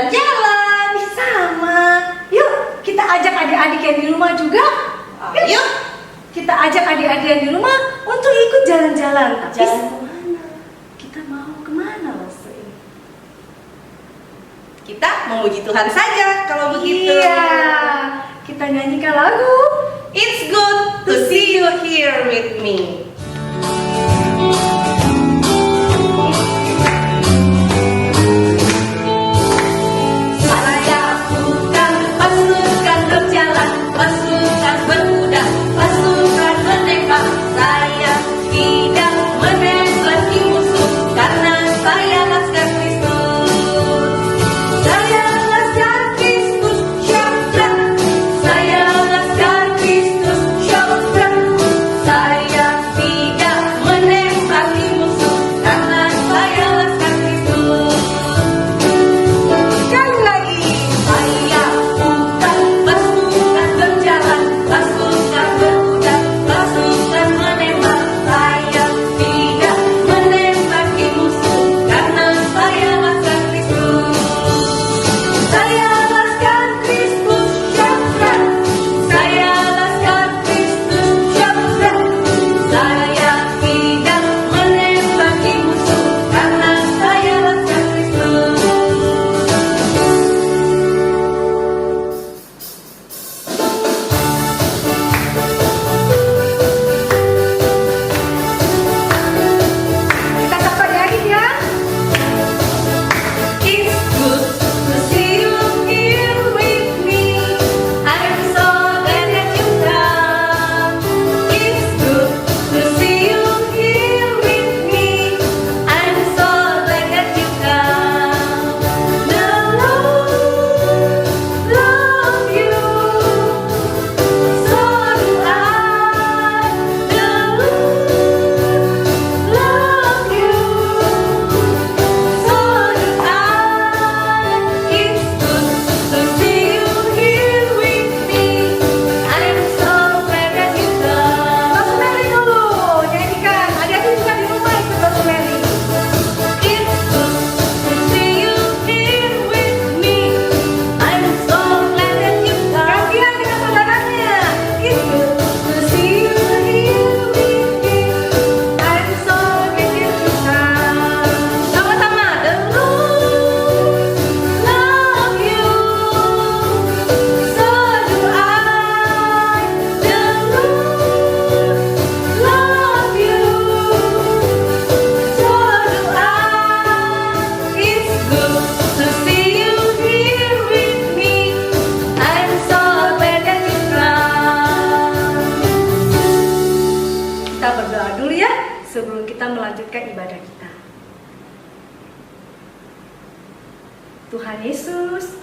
jalan-jalan. Sama. Yuk, kita ajak adik-adik yang di rumah juga. Yuk, Kita ajak adik-adik yang di rumah untuk ikut jalan-jalan. Tapi jalan kemana? kita mau kemana loh ini? Kita memuji Tuhan saja kalau begitu. Iya, kita nyanyikan lagu. It's good to see you here with me. Saya bukan pasukan berjalan, pasukan berkuda, pasukan menembak. Saya tidak menembaki musuh karena saya laskar Kristus. Saya laskar Kristus, syabrak. Saya laskar Kristus, syabrak. Saya tidak menembaki musuh karena saya laskar Kristus. Sekali lagi, saya bukan pasukan berjalan, pasukan berkuda, pasukan menembak. Saya tidak menembaki musuh karena saya laskar Kristus. Saya laskar Kristus, syabrak. Saya laskar Kristus, syabrak. Saya tidak menembaki musuh karena saya laskar Kristus. Kita sapa adik ya. It's good to see you here with me. I'm so glad that you come. It's good to see you here with me. I'm so glad that you come. The Lord love you, so do I. The Lord love you. So do I. It's good to see you here with me. I'm so glad that you come. Rosemary dulu, nyanyikan. Adik-adik juga di rumah ikut Rosemary. It's good to see you here with me. I'm so glad that you come. Gantian dengan saudaranya. It's good to see you here with me. I'm so glad that you come. Sama-sama. The Lord love you. So do I. The Lord love you. So do I. It's good to see you here with me. I'm so glad that you come. Kita berdoa dulu ya sebelum kita melanjutkan ibadah kita. Tuhan Yesus,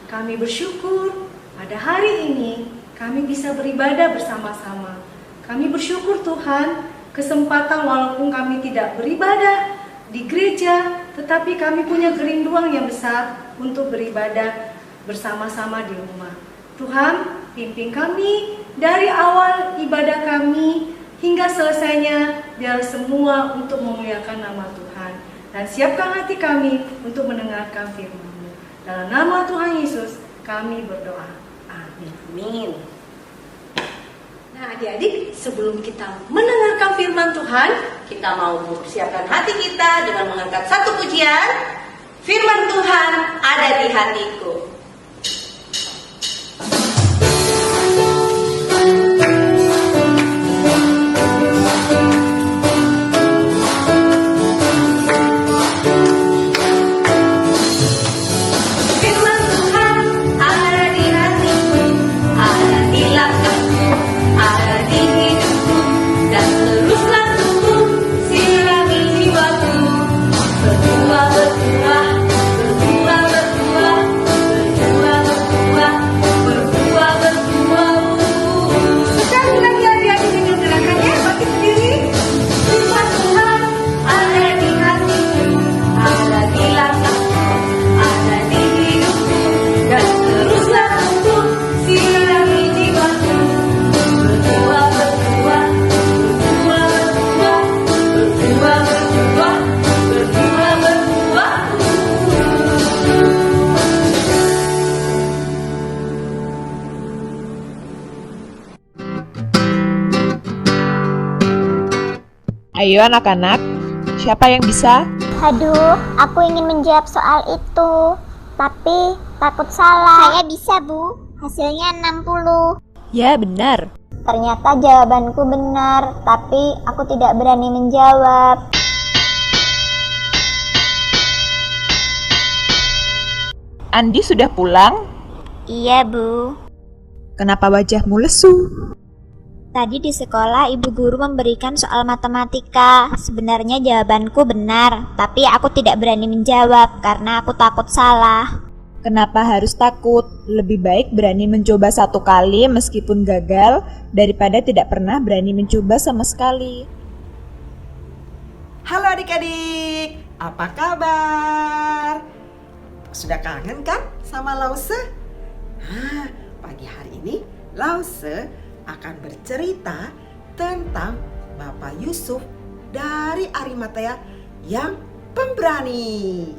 kami bersyukur pada hari ini kami bisa beribadah bersama-sama. Kami bersyukur Tuhan, kesempatan walaupun kami tidak beribadah di gereja, tetapi kami punya kerinduan yang besar untuk beribadah bersama-sama di rumah. Tuhan, pimpin kami dari awal ibadah kami hingga selesainya, biar semua untuk memuliakan nama Tuhan. Dan siapkan hati kami untuk mendengarkan firman-Mu. Dalam nama Tuhan Yesus, kami berdoa. Amin. Amin. Nah adik-adik, sebelum kita mendengarkan firman Tuhan, Kita mau mempersiapkan hati kita dengan mengangkat satu pujian. Firman Tuhan ada di hatiku. Firman Tuhan ada di hatiku, ada di langkahku, ada di hidupku, dan teruslah tumbuh sirami jiwaku. Berbuah, berbuah, berbuah, berbuah, Ayo anak-anak, siapa yang bisa? Aduh, aku ingin menjawab soal itu, tapi takut salah. Saya bisa, Bu. Hasilnya 60. Ya, benar. Ternyata jawabanku benar, tapi aku tidak berani menjawab. Andi sudah pulang? Iya, Bu. Kenapa wajahmu lesu? Tadi di sekolah ibu guru memberikan soal matematika. Sebenarnya jawabanku benar, tapi aku tidak berani menjawab karena aku takut salah. Kenapa harus takut? Lebih baik berani mencoba satu kali meskipun gagal daripada tidak pernah berani mencoba sama sekali. Halo adik-adik, apa kabar? Sudah kangen kan sama Lause? Nah, pagi hari ini Lause akan bercerita tentang Bapak Yusuf dari Arimatea yang pemberani.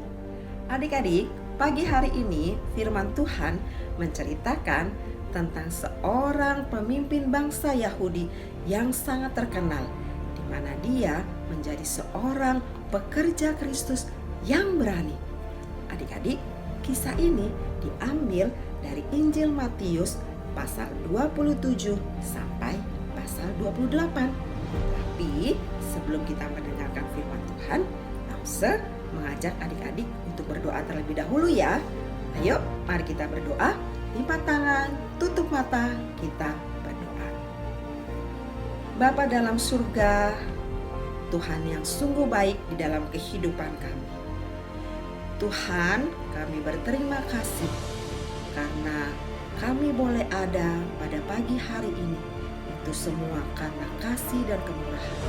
Adik-adik, pagi hari ini firman Tuhan menceritakan tentang seorang pemimpin bangsa Yahudi yang sangat terkenal, di mana dia menjadi seorang pekerja Kristus yang berani. Adik-adik, kisah ini diambil dari Injil Matius pasal 27 sampai pasal 28. Tapi sebelum kita mendengarkan firman Tuhan, Lause mengajak adik-adik untuk berdoa terlebih dahulu ya. Ayo, mari kita berdoa. Lipat tangan, tutup mata, kita berdoa. Bapa dalam surga, Tuhan yang sungguh baik di dalam kehidupan kami. Tuhan, kami berterima kasih karena kami boleh ada pada pagi hari ini. Itu semua karena kasih dan kemurahan.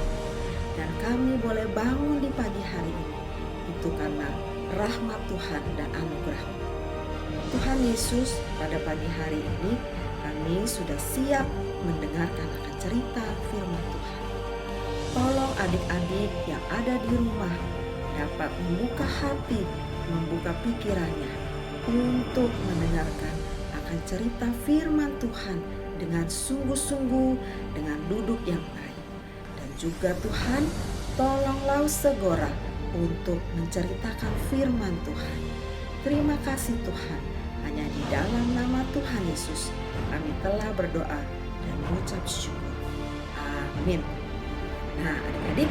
Dan kami boleh bangun di pagi hari ini. Itu karena rahmat Tuhan dan anugerah. Tuhan Yesus, pada pagi hari ini kami sudah siap mendengarkan akan cerita firman Tuhan. Tolong adik-adik yang ada di rumah dapat membuka hati, membuka pikirannya untuk mendengarkan akan cerita firman Tuhan dengan sungguh-sungguh, dengan duduk yang baik. Dan juga Tuhan, tolong Lause Gora untuk menceritakan firman Tuhan. Terima kasih Tuhan, hanya di dalam nama Tuhan Yesus kami telah berdoa dan mengucap syukur. Amin. Nah adik-adik,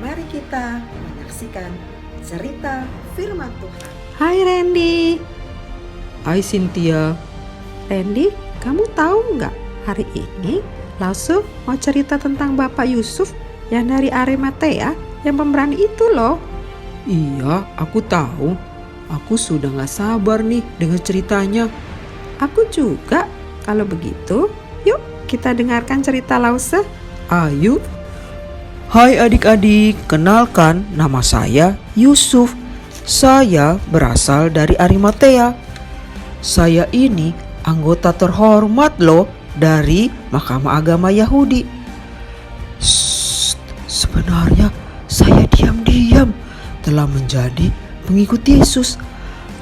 mari kita menyaksikan cerita firman Tuhan. Hai Randy. Hai Cynthia. Randy, kamu tahu nggak hari ini Lause mau cerita tentang Bapak Yusuf yang dari Arimatea yang pemberani itu loh. Iya, aku tahu. Aku sudah gak sabar nih dengar ceritanya. Aku juga. Kalau begitu, yuk kita dengarkan cerita Lause. Ayo. Hai adik-adik, kenalkan nama saya Yusuf. Saya berasal dari Arimatea. Saya ini anggota terhormat loh dari Mahkamah Agama Yahudi. Sebenarnya saya diam-diam telah menjadi pengikut Yesus.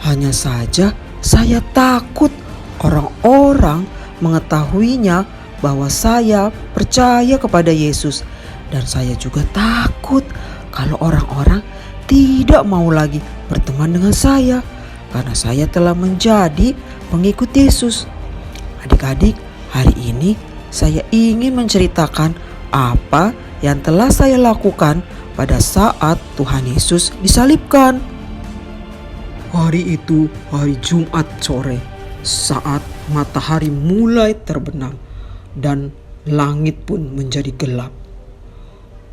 Hanya saja saya takut orang-orang mengetahuinya bahwa saya percaya kepada Yesus. Dan saya juga takut kalau orang-orang tidak mau lagi berteman dengan saya karena saya telah menjadi pengikut Yesus. Adik-adik, hari ini saya ingin menceritakan apa yang telah saya lakukan pada saat Tuhan Yesus disalibkan. Hari itu hari Jumat sore, saat matahari mulai terbenam dan langit pun menjadi gelap.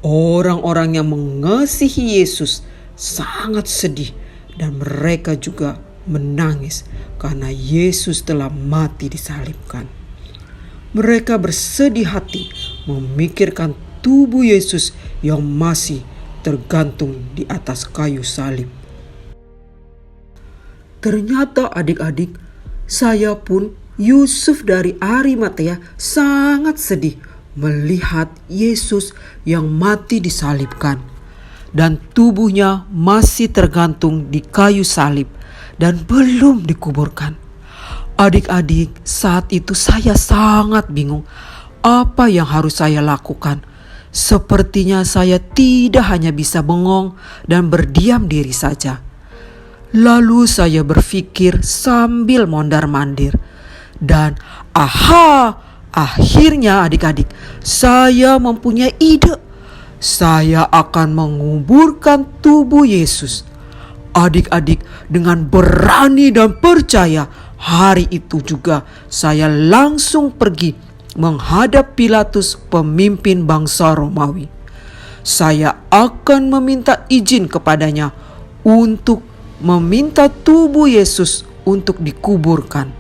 Orang-orang yang mengasihi Yesus sangat sedih dan mereka juga menangis karena Yesus telah mati disalibkan. Mereka bersedih hati memikirkan tubuh Yesus yang masih tergantung di atas kayu salib. Ternyata adik-adik, saya pun Yusuf dari Arimatea sangat sedih melihat Yesus yang mati disalibkan dan tubuhnya masih tergantung di kayu salib dan belum dikuburkan. Adik-adik, saat itu saya sangat bingung apa yang harus saya lakukan. sepertinya saya tidak hanya bisa bengong dan berdiam diri saja. Lalu saya berpikir sambil mondar-mandir. Dan akhirnya adik-adik, saya mempunyai ide. Saya akan menguburkan tubuh Yesus. Adik-adik, dengan berani dan percaya, hari itu juga saya langsung pergi menghadap Pilatus, pemimpin bangsa Romawi. Saya akan meminta izin kepadanya untuk meminta tubuh Yesus untuk dikuburkan.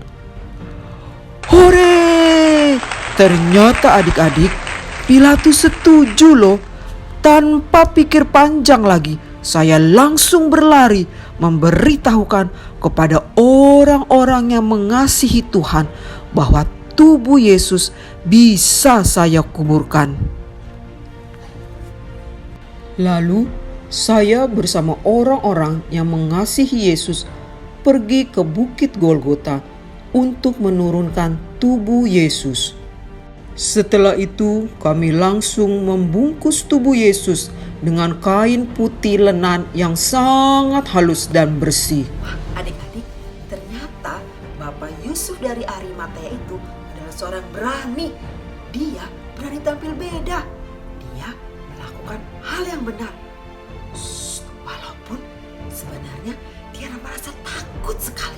Hore! Ternyata adik-adik, Pilatus setuju loh. Tanpa pikir panjang lagi, saya langsung berlari memberitahukan kepada orang-orang yang mengasihi Tuhan bahwa tubuh Yesus bisa saya kuburkan. Lalu saya bersama orang-orang yang mengasihi Yesus pergi ke Bukit Golgota untuk menurunkan tubuh Yesus. Setelah itu kami langsung membungkus tubuh Yesus dengan kain putih lenan yang sangat halus dan bersih. Adik-adik, ternyata Bapak Yusuf dari Arimatea itu adalah seorang berani. Dia berani tampil beda. Dia melakukan hal yang benar. Walaupun sebenarnya dia merasa takut sekali,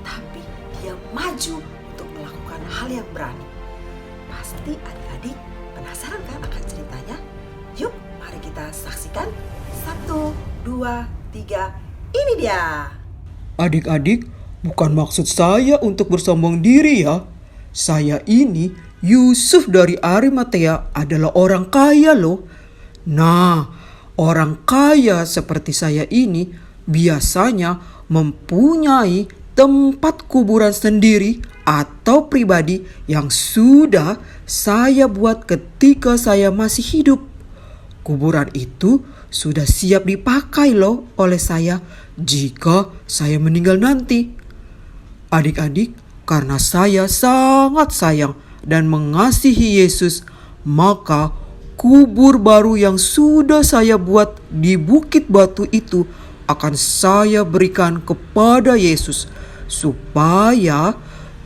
tapi dia maju untuk melakukan hal yang berani. Pasti adik-adik penasaran kan akan ceritanya? Yuk, mari kita saksikan. 1, 2, 3, ini dia. Adik-adik, bukan maksud saya untuk bersombong diri ya. Saya ini, Yusuf dari Arimatea, adalah orang kaya loh. Nah, orang kaya seperti saya ini biasanya mempunyai tempat kuburan sendiri atau pribadi yang sudah saya buat ketika saya masih hidup. Kuburan itu sudah siap dipakai loh oleh saya jika saya meninggal nanti. Adik-adik, karena saya sangat sayang dan mengasihi Yesus, maka kubur baru yang sudah saya buat di Bukit Batu itu akan saya berikan kepada Yesus supaya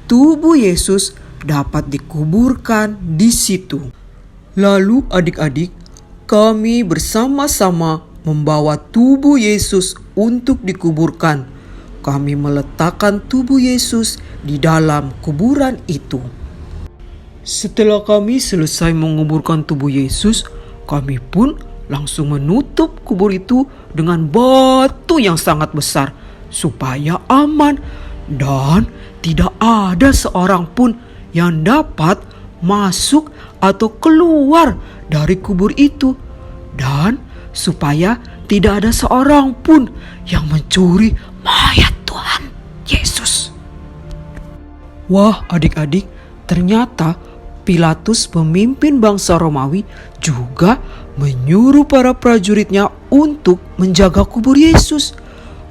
tubuh Yesus dapat dikuburkan di situ. Lalu adik-adik, kami bersama-sama membawa tubuh Yesus untuk dikuburkan. Kami meletakkan tubuh Yesus di dalam kuburan itu. Setelah kami selesai menguburkan tubuh Yesus, kami pun langsung menutup kubur itu dengan batu yang sangat besar supaya aman dan tidak ada seorang pun yang dapat masuk atau keluar dari kubur itu, dan supaya tidak ada seorang pun yang mencuri mayat Tuhan Yesus. Wah adik-adik, ternyata Pilatus, pemimpin bangsa Romawi, juga menyuruh para prajuritnya untuk menjaga kubur Yesus.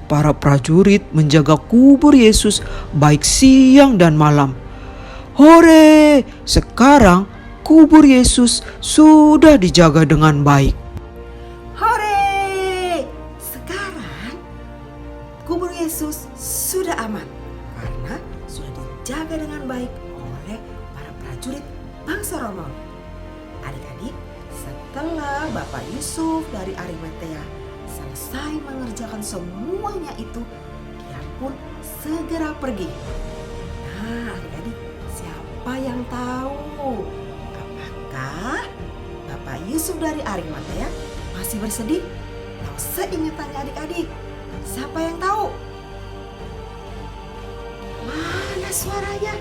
Para prajurit menjaga kubur Yesus baik siang dan malam. Hore! Sekarang kubur Yesus sudah dijaga dengan baik. Hore! Sekarang kubur Yesus sudah aman karena sudah dijaga dengan baik oleh para prajurit bangsa Romawi. Adik-adik, setelah Bapak Yusuf dari Arimatea selesai mengerjakan semuanya itu, dia pun segera pergi. Nah, adik-adik, siapa yang tahu apakah Bapak Yusuf dari Arimatea masih bersedih? Nah, seingatannya adik-adik, siapa yang tahu? Mana suaranya?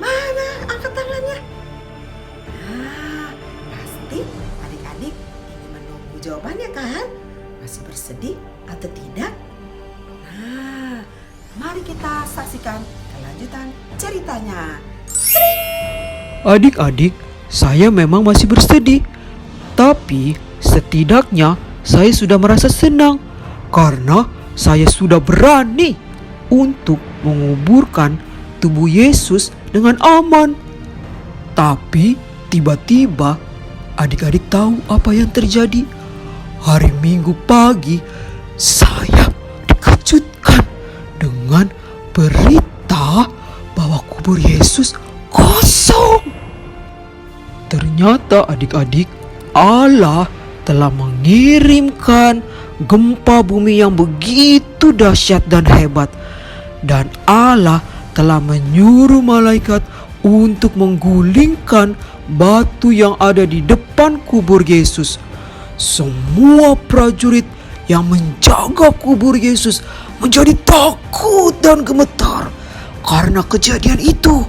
Mana angkat tangannya? Nah, pasti adik-adik ingin menunggu jawabannya kan? Masih bersedih atau tidak? Nah, mari kita saksikan kelanjutan ceritanya. Adik-adik, saya memang masih bersedih. Tapi setidaknya saya sudah merasa senang karena saya sudah berani untuk menguburkan tubuh Yesus dengan aman. Tapi Tiba-tiba adik-adik tahu apa yang terjadi. Hari Minggu pagi saya dikejutkan dengan berita bahwa kubur Yesus kosong. Ternyata adik-adik, Allah telah mengirimkan gempa bumi yang begitu dahsyat dan hebat. Dan Allah telah menyuruh malaikat untuk menggulingkan batu yang ada di depan kubur Yesus. Semua prajurit yang menjaga kubur Yesus menjadi takut dan gemetar karena kejadian itu.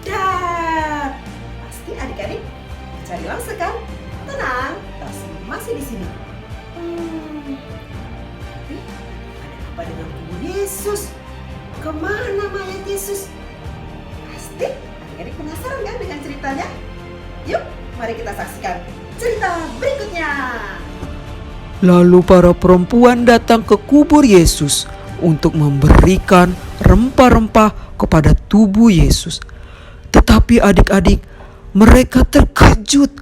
Dan pasti adik-adik cari Lause kan? Tenang, Lause masih di sini. Tapi ada apa dengan kubur Yesus? Kemana mayat Yesus? Pasti adik-adik penasaran kan dengan ceritanya? Yuk, mari kita saksikan cerita berikutnya. Lalu para perempuan datang ke kubur Yesus untuk memberikan rempah-rempah kepada tubuh Yesus. Tetapi adik-adik, mereka terkejut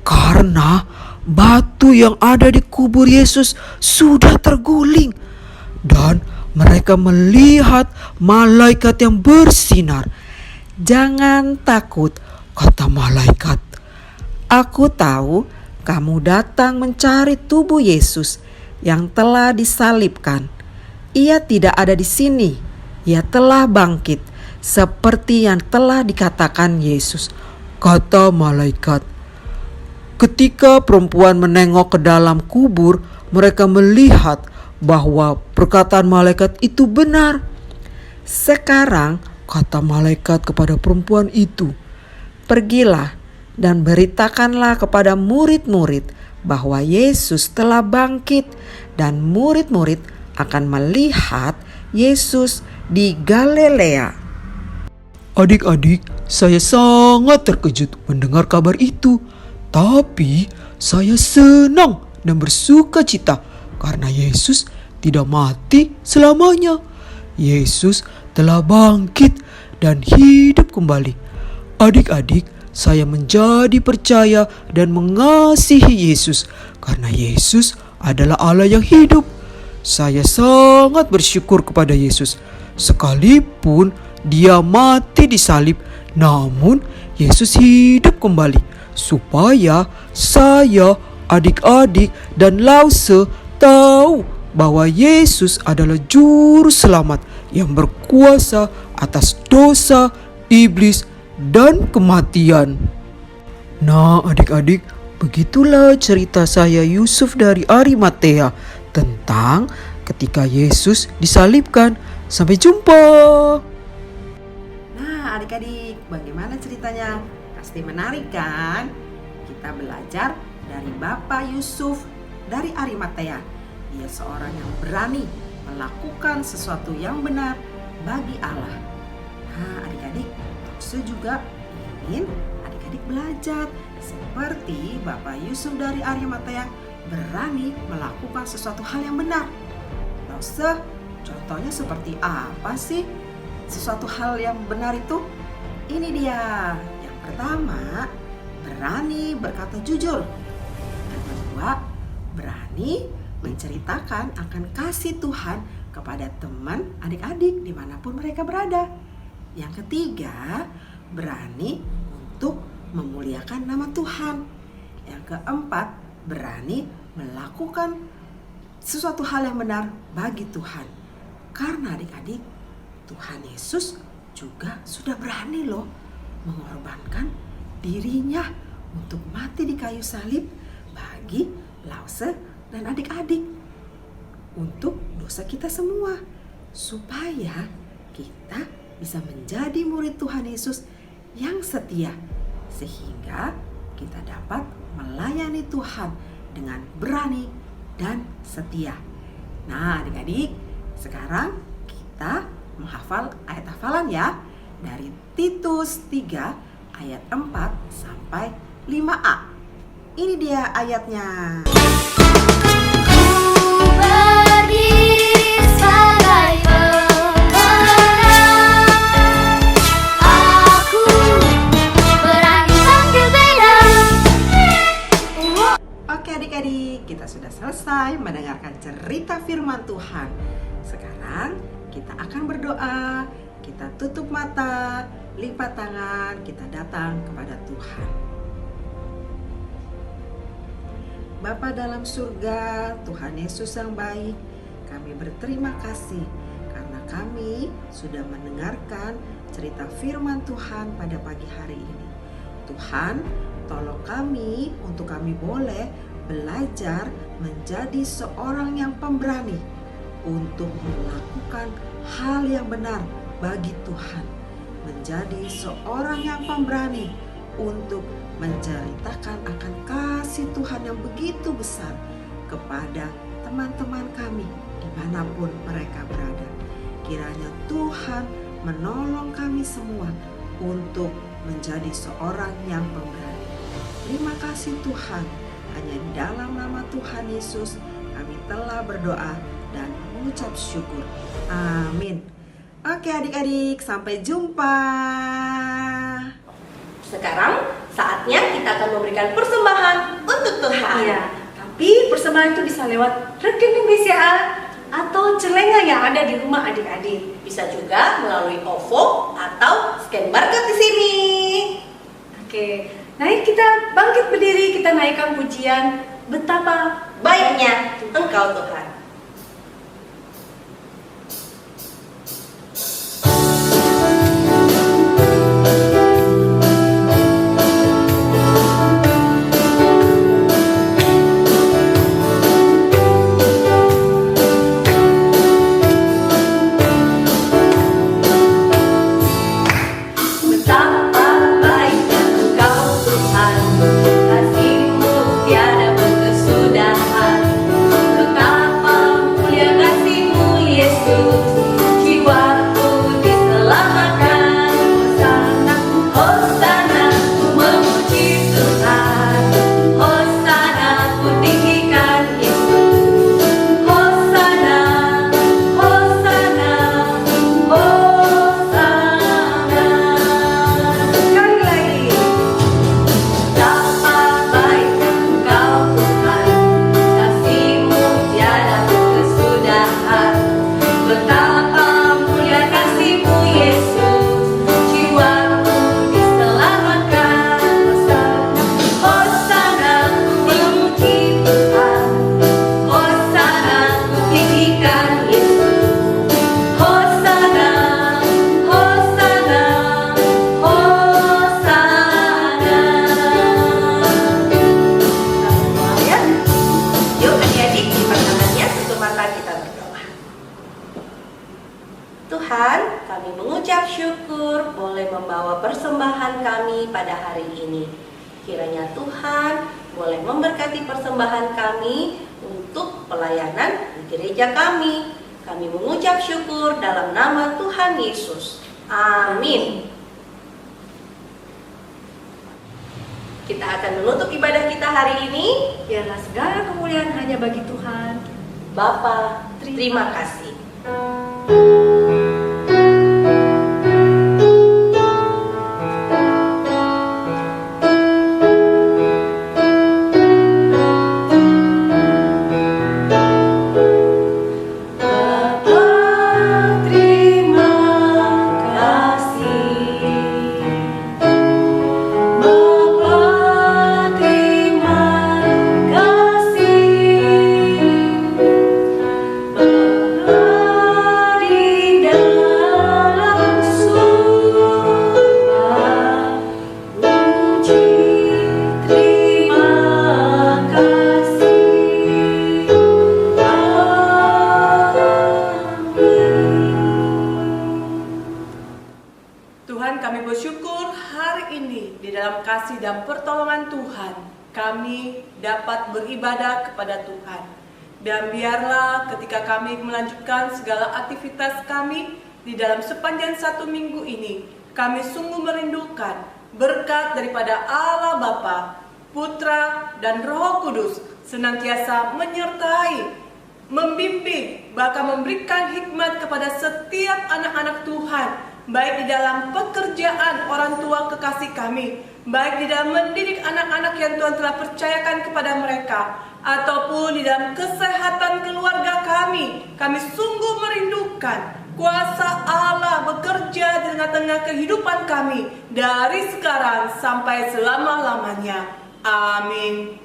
karena batu yang ada di kubur Yesus sudah terguling. Dan mereka melihat malaikat yang bersinar. "Jangan takut," kata malaikat. "Aku tahu kamu datang mencari tubuh Yesus yang telah disalibkan. Ia tidak ada di sini. Ia telah bangkit seperti yang telah dikatakan Yesus," kata malaikat. Ketika perempuan menengok ke dalam kubur, mereka melihat bahwa perkataan malaikat itu benar. "Sekarang," kata malaikat kepada perempuan itu, "pergilah dan beritakanlah kepada murid-murid bahwa Yesus telah bangkit dan murid-murid akan melihat Yesus di Galilea." Adik-adik, saya sangat terkejut mendengar kabar itu. Tapi saya senang dan bersuka cita karena Yesus tidak mati selamanya. Yesus telah bangkit dan hidup kembali. Adik-adik, saya menjadi percaya dan mengasihi Yesus karena Yesus adalah Allah yang hidup. Saya sangat bersyukur kepada Yesus. Sekalipun Dia mati di salib, namun Yesus hidup kembali supaya saya, adik-adik, dan Lause tahu bahwa Yesus adalah juru selamat yang berkuasa atas dosa, iblis, dan kematian. Nah, adik-adik, begitulah cerita saya Yusuf dari Arimatea tentang ketika Yesus disalibkan. Sampai jumpa. Nah, adik-adik, bagaimana ceritanya? Pasti menarik kan? Kita belajar dari Bapak Yusuf dari Arimatea. Dia seorang yang berani melakukan sesuatu yang benar bagi Allah. Nah, adik-adik, Lause juga ingin adik-adik belajar seperti Bapak Yusuf dari Arimatea berani melakukan sesuatu hal yang benar. Lause, contohnya seperti apa sih sesuatu hal yang benar itu? Ini dia. Yang pertama, berani berkata jujur. Yang kedua, berani menceritakan akan kasih Tuhan kepada teman adik-adik dimanapun mereka berada. Yang ketiga, berani untuk memuliakan nama Tuhan. Yang keempat, berani melakukan sesuatu hal yang benar bagi Tuhan. Karena adik-adik, Tuhan Yesus juga sudah berani loh mengorbankan dirinya untuk mati di kayu salib bagi Lause dan adik-adik untuk dosa kita semua, supaya kita bisa menjadi murid Tuhan Yesus yang setia, sehingga kita dapat melayani Tuhan dengan berani dan setia. Nah, adik-adik, sekarang kita menghafal ayat hafalan ya, dari Titus 3 ayat 4 sampai 5a. Ini dia ayatnya. Ku Tuhan. Sekarang kita akan berdoa. Kita tutup mata, lipat tangan, kita datang kepada Tuhan. Bapa dalam surga, Tuhan Yesus yang baik, kami berterima kasih karena kami sudah mendengarkan cerita firman Tuhan pada pagi hari ini. Tuhan, tolong kami untuk kami boleh belajar menjadi seorang yang pemberani untuk melakukan hal yang benar bagi Tuhan. Menjadi seorang yang pemberani untuk menceritakan akan kasih Tuhan yang begitu besar kepada teman-teman kami dimanapun mereka berada. Kiranya Tuhan menolong kami semua untuk menjadi seorang yang pemberani. Terima kasih Tuhan, hanya di dalam nama Tuhan Yesus kami telah berdoa dan mengucap syukur. Amin. Oke adik-adik, sampai jumpa. Sekarang saatnya kita akan memberikan persembahan untuk Tuhan. Iya, tapi persembahan itu bisa lewat rekening BCA atau celengan yang ada di rumah adik-adik. Bisa juga melalui OVO atau scan barcode di sini. Oke, naik kita bangkit berdiri, kita naikkan pujian betapa Baiknya Engkau Tuhan. betapa baiknya Engkau Tuhan, kasih-Mu tiada berkesudahan. Betapa mulia kasih-Mu Yesus, jiwaku diselamatkan. Hosana, Hosana, ku memuji Tuhan. Hosana, ku tinggikan Yesus. Hosana, Hosana, Hosana. Sekali lagi. Betapa baiknya Engkau Tuhan, kasih-Mu tiada berkesudahan. Betapa mulia kasih-Mu Yesus, jiwaku diselamatkan. Hosana, Hosana, ku memuji Tuhan. Hosana, ku tinggikan Yesus. Hosana, Hosana, Hosana. Ya, Yuk adik-adik, lipat tangannya, tutup mata, kita berdoa. Tuhan, kami mengucap syukur boleh membawa persembahan kami pada hari ini. Kiranya Tuhan boleh memberkati persembahan kami untuk pelayanan di gereja kami. Kami mengucap syukur dalam nama Tuhan Yesus. Amin. Kita akan menutup ibadah kita hari ini. biarlah segala kemuliaan hanya bagi Tuhan. Bapa, terima kasih. Bapa, terima kasih. Bapa, terima kasih. Bapa di dalam surga, puji terima kasih. Tuhan, kami bersyukur hari ini di dalam kasih dan pertolongan Tuhan kami dapat beribadah kepada Tuhan. Dan biarlah ketika kami melanjutkan segala aktivitas kami di dalam sepanjang satu minggu ini, kami sungguh merindukan berkat daripada Allah Bapa, Putra, dan Roh Kudus senantiasa menyertai, membimbing, bahkan memberikan hikmat kepada setiap anak-anak Tuhan, baik di dalam pekerjaan orang tua kekasih kami, baik di dalam mendidik anak-anak yang Tuhan telah percayakan kepada mereka. ataupun di dalam kesehatan keluarga kami sungguh merindukan kuasa Allah bekerja di tengah-tengah kehidupan kami dari sekarang sampai selama-lamanya. Amin.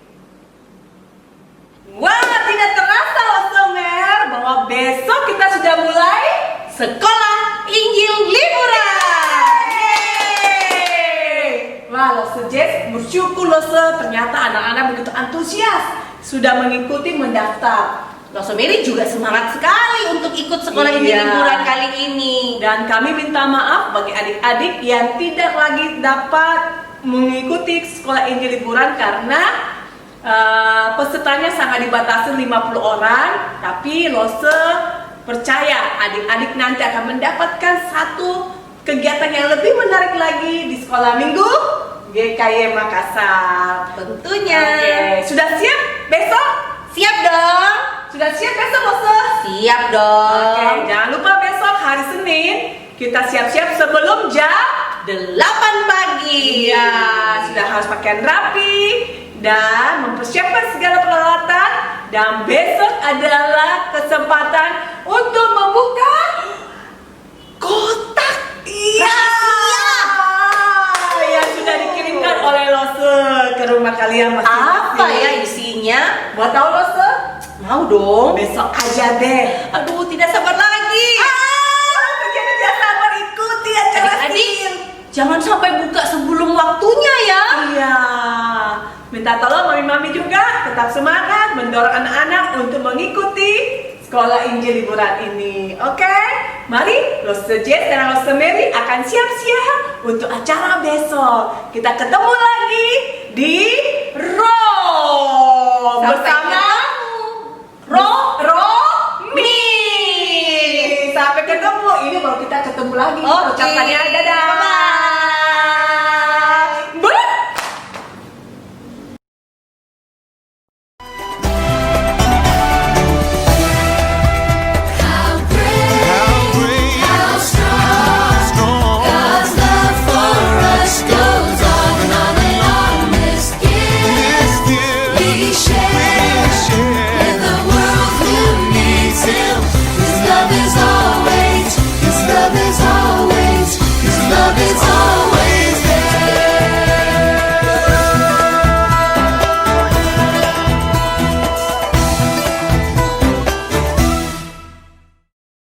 Wah, tidak terasa loh Somer bahwa besok kita sudah mulai sekolah Injil liburan. Yeay! Wah, Lose Jess bersyukur Lose, ternyata anak-anak begitu antusias sudah mengikuti mendaftar. Lose Mary juga semangat sekali untuk ikut sekolah Injil Iya. liburan kali ini. Dan kami minta maaf bagi adik-adik yang tidak lagi dapat mengikuti sekolah Injil liburan karena pesertanya sangat dibatasi 50 orang. Tapi Lose percaya adik-adik nanti akan mendapatkan satu kegiatan yang lebih menarik lagi di sekolah minggu GKY Makassar. Tentunya. Oke, sudah siap besok? Siap dong. Sudah siap besok Lose? Siap dong. Oke, jangan lupa besok hari Senin kita siap-siap sebelum jam 8 pagi. Iya, sudah harus pakaian rapi dan mempersiapkan segala peralatan. Dan besok adalah kesempatan untuk membuka kotak Rahasia. yang sudah dikirimkan oleh Lose ke rumah kalian masing-masing. Apa ya isinya? Mau tahu Lose? Mau dong. Besok aja deh. Aduh, tidak sabar lagi. Jadi tidak sabar ikuti acara Adik-adik, jangan sampai buka sebelum waktunya ya. Iya. Minta tolong mami-mami juga tetap semangat mendorong anak-anak untuk mengikuti sekolah Injil liburan ini. Oke? Mari Lose Jess dan Lose Mary akan siap-siap untuk acara besok. Kita ketemu lagi di Rome bersama Romi. Sampai ketemu. Ini baru kita ketemu lagi. Oke. Ucapannya dadah. Bye. We share